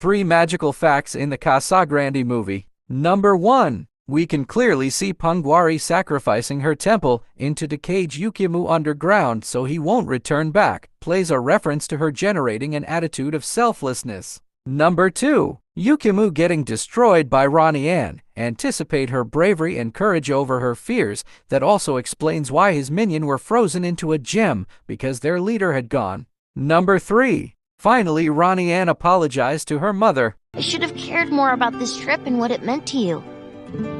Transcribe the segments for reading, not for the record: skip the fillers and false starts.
3 magical facts in the Casagrande movie. Number 1. We can clearly see Pungwari sacrificing her temple into to cage Yukimu underground so he won't return back, plays a reference to her generating an attitude of selflessness. Number 2. Yukimu getting destroyed by Ronnie Ann. Anticipate her bravery and courage over her fears. That also explains why his minion were frozen into a gem, because their leader had gone. Number 3. Finally, Ronnie Ann apologized to her mother. I should have cared more about this trip and what it meant to you.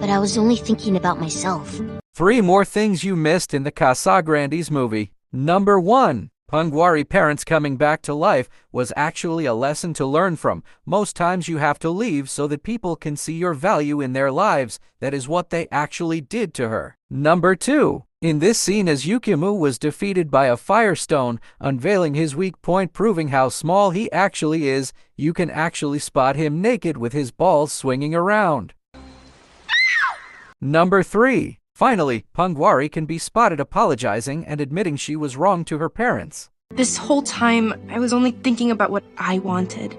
But I was only thinking about myself. 3 more things you missed in the Casagrandes movie. Number 1. Pungwari parents coming back to life was actually a lesson to learn from. Most times you have to leave so that people can see your value in their lives. That is what they actually did to her. Number 2. In this scene, as Yukimu was defeated by a firestone, unveiling his weak point, proving how small he actually is, you can actually spot him naked with his balls swinging around. Number 3. Finally, Pungwari can be spotted apologizing and admitting she was wrong to her parents. This whole time, I was only thinking about what I wanted.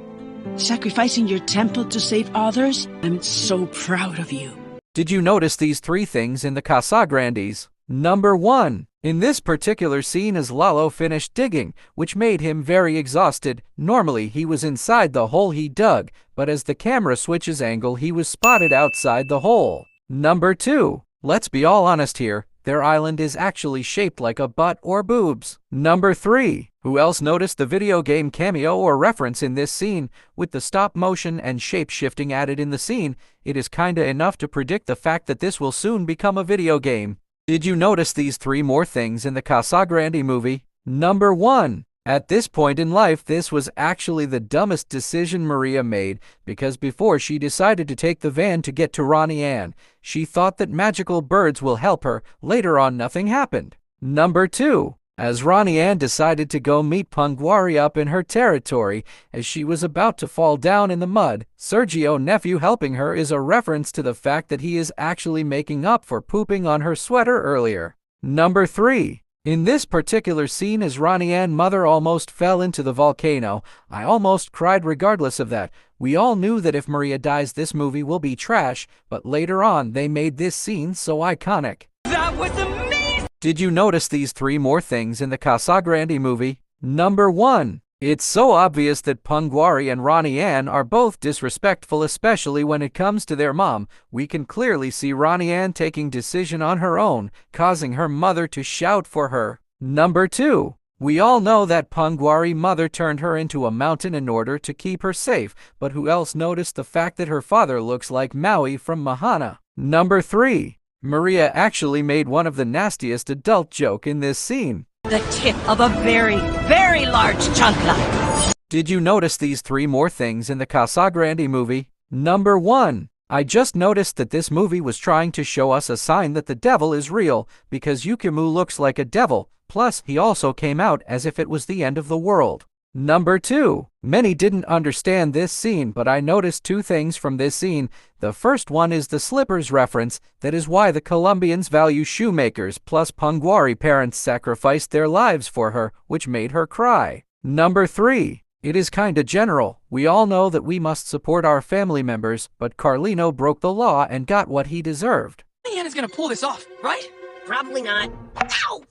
Sacrificing your temple to save others? I'm so proud of you. Did you notice these 3 things in the Casagrandes? Number 1. In this particular scene, as Lalo finished digging, which made him very exhausted. Normally, he was inside the hole he dug, but as the camera switches angle, he was spotted outside the hole. Number 2. Let's be all honest here, their island is actually shaped like a butt or boobs. Number 3. Who else noticed the video game cameo or reference in this scene? With the stop motion and shape shifting added in the scene, it is kinda enough to predict the fact that this will soon become a video game. Did you notice these 3 more things in the Casagrande movie? Number 1. At this point in life, this was actually the dumbest decision Maria made, because before she decided to take the van to get to Ronnie Ann, she thought that magical birds will help her. Later on, nothing happened. Number 2. As Ronnie Ann decided to go meet Pungwari up in her territory, as she was about to fall down in the mud, Sergio nephew helping her is a reference to the fact that he is actually making up for pooping on her sweater earlier. Number 3. In this particular scene, as Ronnie Ann's mother almost fell into the volcano, I almost cried regardless of that. We all knew that if Maria dies, this movie will be trash, but later on they made this scene so iconic. That was amazing! Did you notice these 3 more things in the Casagrande movie? Number 1. It's so obvious that Pungwari and Ronnie Ann are both disrespectful, especially when it comes to their mom. We can clearly see Ronnie Ann taking decision on her own, causing her mother to shout for her. Number 2. We all know that Pungwari mother turned her into a mountain in order to keep her safe, but who else noticed the fact that her father looks like Maui from Mahana? Number 3. Maria actually made one of the nastiest adult joke in this scene. The tip of a very, very large chancla. Did you notice these 3 more things in the Casagrande movie? Number 1. I just noticed that this movie was trying to show us a sign that the devil is real, because Yukimu looks like a devil, plus he also came out as if it was the end of the world. Number 2. Many didn't understand this scene, but I noticed 2 things from this scene. The first one is the slippers reference. That is why the Colombians value shoemakers, plus Pungwari parents sacrificed their lives for her, which made her cry. Number 3. It is kinda general. We all know that we must support our family members, but Carlino broke the law and got what he deserved. Anna's gonna pull this off, right? Probably not. Ow!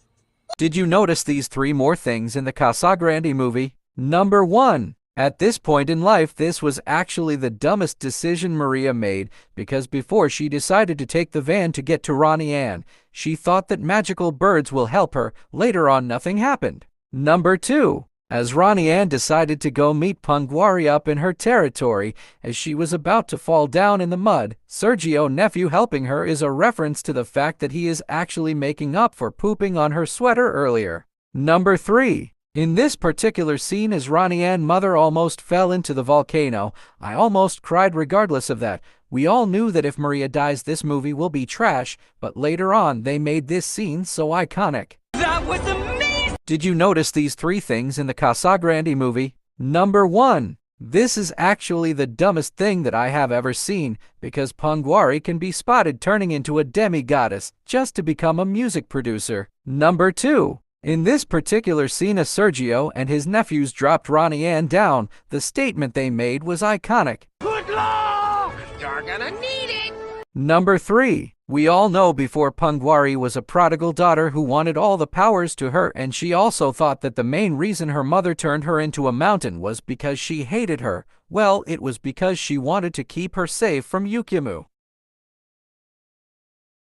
Did you notice these 3 more things in the Casagrande movie? Number 1. At this point in life, this was actually the dumbest decision Maria made, because before she decided to take the van to get to Ronnie Ann, she thought that magical birds will help her. Later on, nothing happened. Number 2. As Ronnie Ann decided to go meet Pungwari up in her territory, as she was about to fall down in the mud, Sergio nephew helping her is a reference to the fact that he is actually making up for pooping on her sweater earlier. Number 3. In this particular scene, as Ronnie Ann's mother almost fell into the volcano, I almost cried regardless of that. We all knew that if Maria dies, this movie will be trash, but later on they made this scene so iconic. That was amazing! Did you notice these 3 things in the Casagrande movie? Number 1. This is actually the dumbest thing that I have ever seen, because Pungwari can be spotted turning into a demigoddess just to become a music producer. Number 2. In this particular scene, as Sergio and his nephews dropped Ronnie Ann down, the statement they made was iconic. Good luck! You're gonna need it! Number 3. We all know before Pungwari was a prodigal daughter who wanted all the powers to her, and she also thought that the main reason her mother turned her into a mountain was because she hated her. Well, it was because she wanted to keep her safe from Yukimu.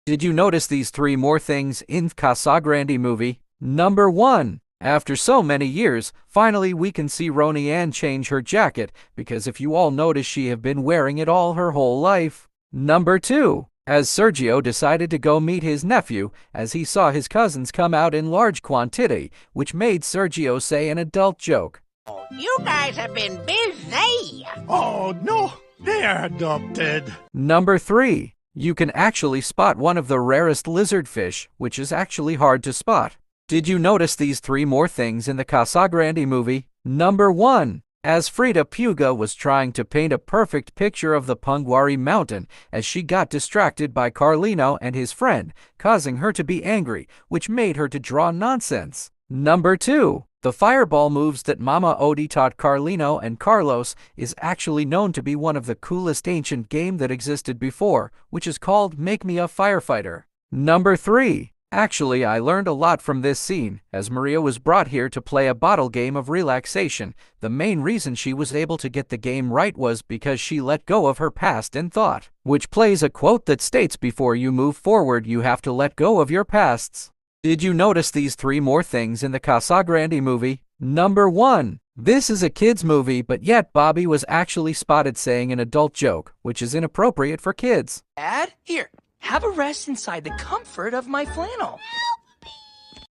Did you notice these 3 more things in Casagrande movie? Number 1. After so many years, finally we can see Ronnie Ann change her jacket, because if you all notice, she have been wearing it all her whole life. Number 2. As Sergio decided to go meet his nephew, as he saw his cousins come out in large quantity, which made Sergio say an adult joke. Oh, you guys have been busy! Oh, no, they are adopted. Number 3. You can actually spot one of the rarest lizardfish, which is actually hard to spot. Did you notice these 3 more things in the Casagrande movie? Number 1. As Frida Puga was trying to paint a perfect picture of the Pungwari mountain, as she got distracted by Carlino and his friend, causing her to be angry, which made her to draw nonsense. Number 2. The fireball moves that Mama Odie taught Carlino and Carlos is actually known to be one of the coolest ancient game that existed before, which is called Make Me a Firefighter. Number 3. Actually, I learned a lot from this scene, as Maria was brought here to play a bottle game of relaxation. The main reason she was able to get the game right was because she let go of her past and thought, which plays a quote that states before you move forward, you have to let go of your pasts. Did you notice these 3 more things in the Casagrande movie? Number 1. This is a kid's movie, but yet Bobby was actually spotted saying an adult joke, which is inappropriate for kids. Dad, here. Have a rest inside the comfort of my flannel.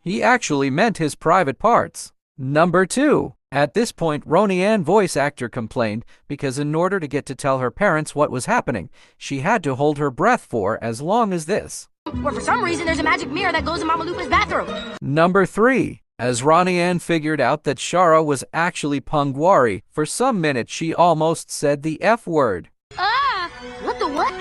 He actually meant his private parts. Number 2. At this point, Ronnie Ann voice actor complained because in order to get to tell her parents what was happening, she had to hold her breath for as long as this. Or for some reason, there's a magic mirror that goes in Mama Lupa's bathroom. Number 3. As Ronnie Ann figured out that Shara was actually Pungwari, for some minutes she almost said the F word. Ah! What the what?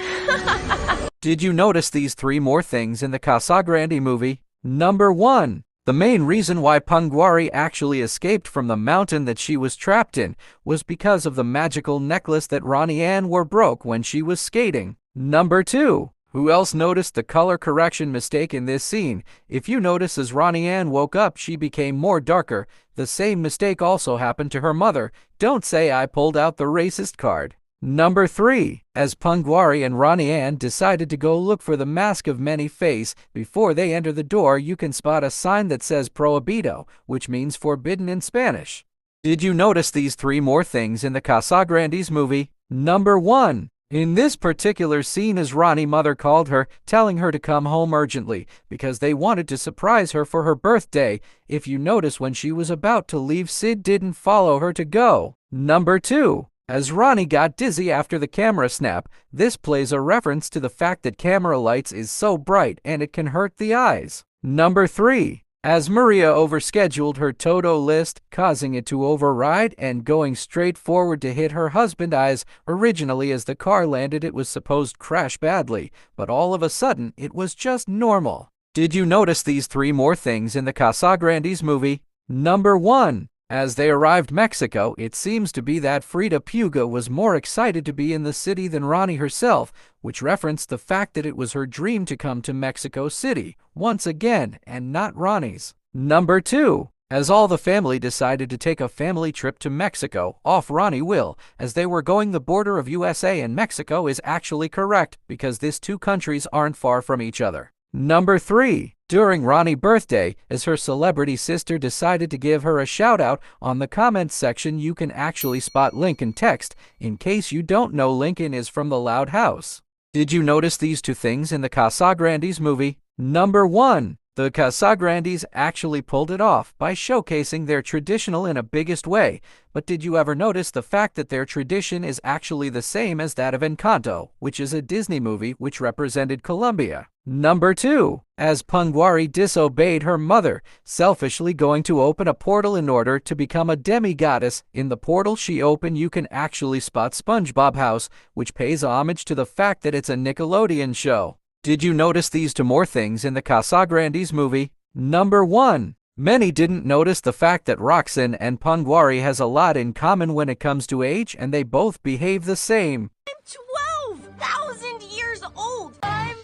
Did you notice these 3 more things in the Casagrande movie? Number 1. The main reason why Pungwari actually escaped from the mountain that she was trapped in was because of the magical necklace that Ronnie Ann broke when she was skating. Number 2. Who else noticed the color correction mistake in this scene? If you notice, as Ronnie Ann woke up, she became more darker. The same mistake also happened to her mother. Don't say I pulled out the racist card. Number 3. As Pungwari and Ronnie Ann decided to go look for the Mask of Many Face, before they enter the door you can spot a sign that says Prohibido, which means forbidden in Spanish. Did you notice these 3 more things in the Casagrandes movie? Number 1. In this particular scene, as Ronnie's mother called her, telling her to come home urgently, because they wanted to surprise her for her birthday. If you notice, when she was about to leave, Sid didn't follow her to go. Number 2. As Ronnie got dizzy after the camera snap, this plays a reference to the fact that camera lights is so bright and it can hurt the eyes. Number 3. As Maria overscheduled her Toto list, causing it to override and going straight forward to hit her husband's eyes. Originally, as the car landed, it was supposed crash badly, but all of a sudden, it was just normal. Did you notice these 3 more things in the Casagrandes movie? Number 1. As they arrived Mexico, it seems to be that Frida Puga was more excited to be in the city than Ronnie herself, which referenced the fact that it was her dream to come to Mexico City, once again, and not Ronnie's. Number 2. As all the family decided to take a family trip to Mexico, off Ronnie will, as they were going, the border of USA and Mexico is actually correct, because these 2 countries aren't far from each other. Number 3. During Ronnie's birthday, as her celebrity sister decided to give her a shout-out, on the comments section you can actually spot Lincoln text, in case you don't know Lincoln is from the Loud House. Did you notice these 2 things in the Casagrandes movie? Number 1. The Casagrandes actually pulled it off by showcasing their traditional in a biggest way, but did you ever notice the fact that their tradition is actually the same as that of Encanto, which is a Disney movie which represented Colombia? Number 2. As Pungwari disobeyed her mother, selfishly going to open a portal in order to become a demi-goddess, in the portal she opened you can actually spot SpongeBob House, which pays homage to the fact that it's a Nickelodeon show. Did you notice these 2 more things in the Casagrandes movie? Number 1. Many didn't notice the fact that Roxanne and Pungwari has a lot in common when it comes to age, and they both behave the same. 12,000 years old! I'm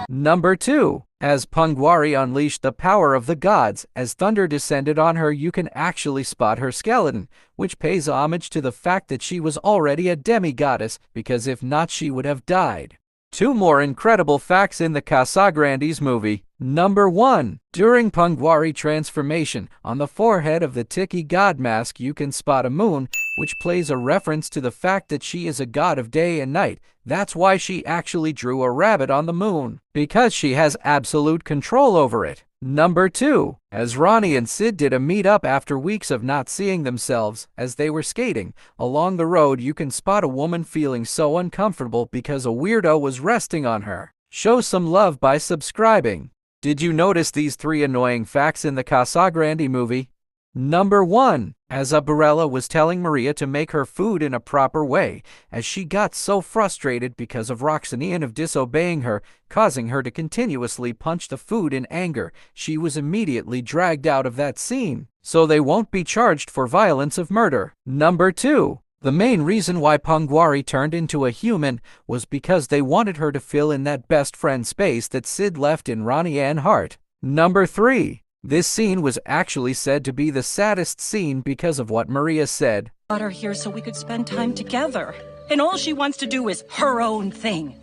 12! Number 2. As Pungwari unleashed the power of the gods, as thunder descended on her, you can actually spot her skeleton, which pays homage to the fact that she was already a demigoddess, because if not, she would have died. 2 more incredible facts in the Casagrandes movie. Number 1. During Pungwari transformation, on the forehead of the Tiki god mask you can spot a moon, which plays a reference to the fact that she is a god of day and night. That's why she actually drew a rabbit on the moon, because she has absolute control over it. Number 2. As Ronnie and Sid did a meet-up after weeks of not seeing themselves, as they were skating along the road, you can spot a woman feeling so uncomfortable because a weirdo was resting on her. Show some love by subscribing. Did you notice these 3 annoying facts in the Casagrande movie? Number 1. As Barella was telling Maria to make her food in a proper way, as she got so frustrated because of Roxanne of disobeying her, causing her to continuously punch the food in anger, she was immediately dragged out of that scene, so they won't be charged for violence of murder. Number 2. The main reason why Pungwari turned into a human was because they wanted her to fill in that best friend space that Sid left in Ronnie Ann Hart. Number 3. This scene was actually said to be the saddest scene because of what Maria said. Got her here so we could spend time together. And all she wants to do is her own thing.